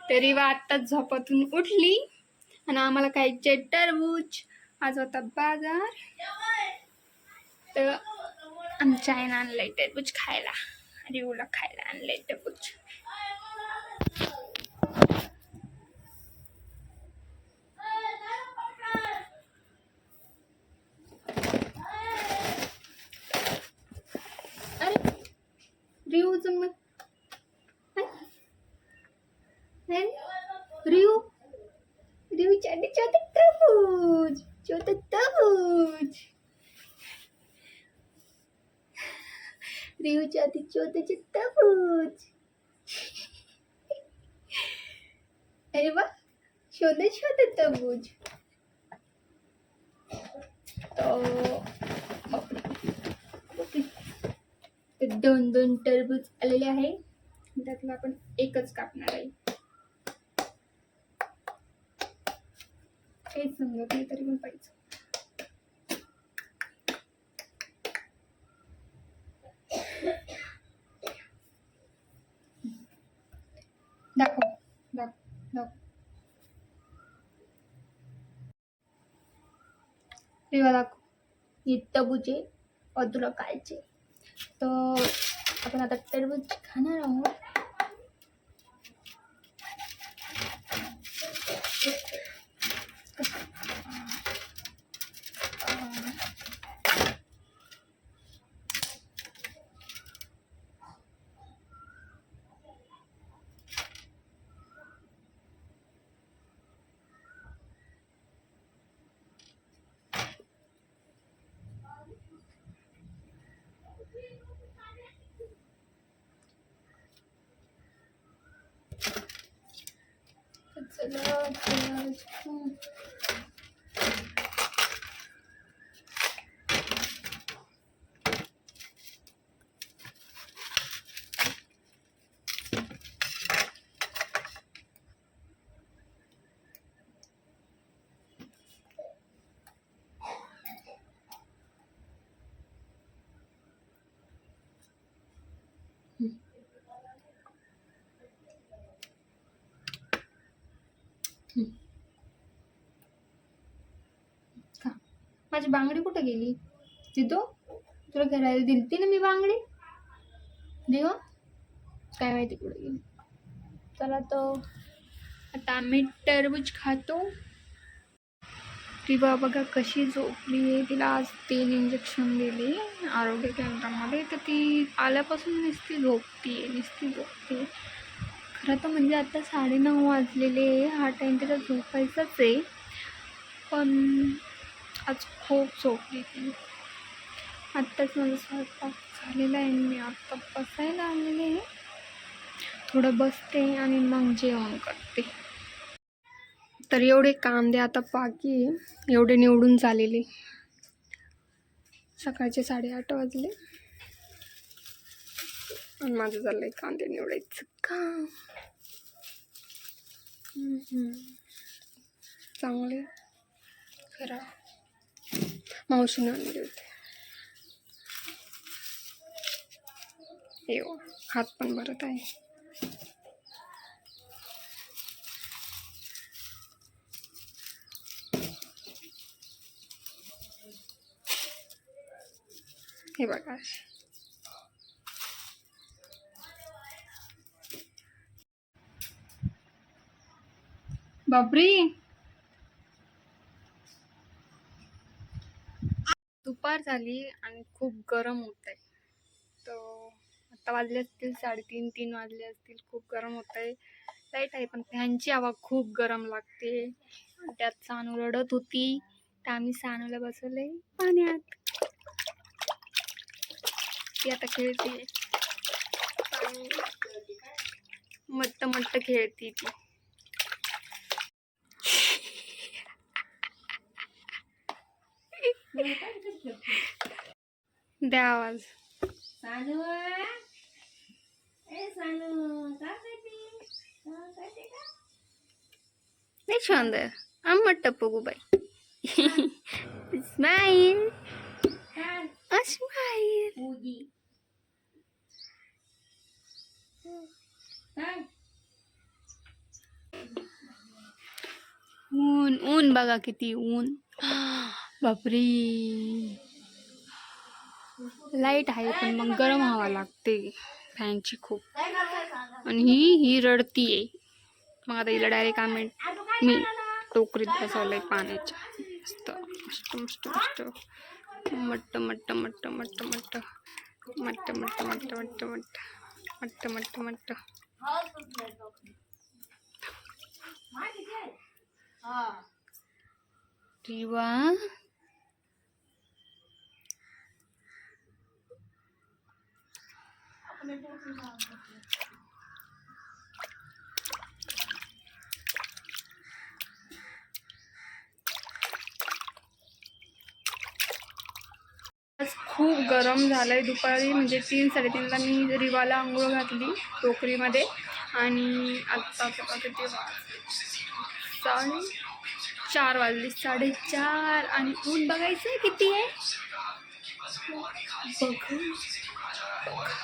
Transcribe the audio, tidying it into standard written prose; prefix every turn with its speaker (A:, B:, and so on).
A: तरी वा आत्ताच झोपातून उठली आणि आम्हाला खायचे टरबूज. आज होता बाजार तर आमच्या आईनं आणलंय टरबूज खायला. रिवूला खायला आणलंय टरबूज. अरे रिवूचं मग रिवू छोटे तरबूज छोटे तरबूज. रिवूच्या आधी छोटे तरबूज. अरे वा छोटे छोटे तरबूज. तो दोन दोन टरबूज आलेले आहे. त्यातलं आपण एकच कापणार आहे. काहीच समजत नाही तरी पण पाहिजे. दाखव दाखव दाखव. तेव्हा दाखव. हे टरबूज आहे और तुला खायचे. तर आपण आता टरबूज खाणार आहोत. का माझी बांगडी कुठे गेली? तिथं तुला घराला दिलती ना मी बांगडी. देवा काय माहिती कुठे गेली. चला तो आता आम्ही टरबूज खातो. रिवा बघा कशी झोपली आहे. तिला आज 3 इंजेक्शन दिले आरोग्य केंद्रामध्ये. तर ती आल्यापासून नुसती झोपते. खरं तर म्हणजे आता 9:30 वाजलेले. हा टाईम तिला झोपायचाच आहे पण आज खूप झोपली ती. आत्ताच माझा स्वयंपाक झालेला आहे. मी आत्ता बसायला आलेले आहे. थोडं बसते आणि मग जेवण करते. तर एवढे कांदे आता बाकी आहे. एवढे निवडून झालेले. सकाळचे 8:30 वाजले आणि माझं झालंय कांदे निवडायचं काम. चांगले खरा मावशीने आणले होते. येऊ हात पण भरत आहे. हे बघा बापरी. दुपार झाली आणि खूप गरम होत आहे. तर आता वाजले असतील 3:30 वाजले असतील. खूप गरम होत आहे. लाईट आहे पण फॅनची हवा खूप गरम लागते. त्यात सानू रडत होती तर आम्ही सानूला बसवले पाण्यात. ती आता खेळते. मट्ट खेळती ती. द्या आवाज. सानू ए सानू का करते का? नाही सुंदर आम्ही टप्पू बाई. Smile smile. ऊन बघा किती ऊन. बापरे. लाईट आहे पण मग गरम हवा लागते फॅनची खूप. आणि ही रडतीये. मग आता हिला डायरेक्ट मी टोकरीत बसवलंय पाण्याच्या. मस्त मस्त मस्त मस्त मट्ट मट्ट मट्ट मट्ट मट्ट मट्ट मट्ट मट्ट मट्ट मट्ट मट्ट मट्ट. रिवा खूप गरम झालंय. दुपारी म्हणजे 3-3:30ला मी रिवाला आंघोळ घातली टोकरीमध्ये. आणि आत्ता किती 4 वाजले, 4:30. आणि ऊन बघायचं किती आहे बघ.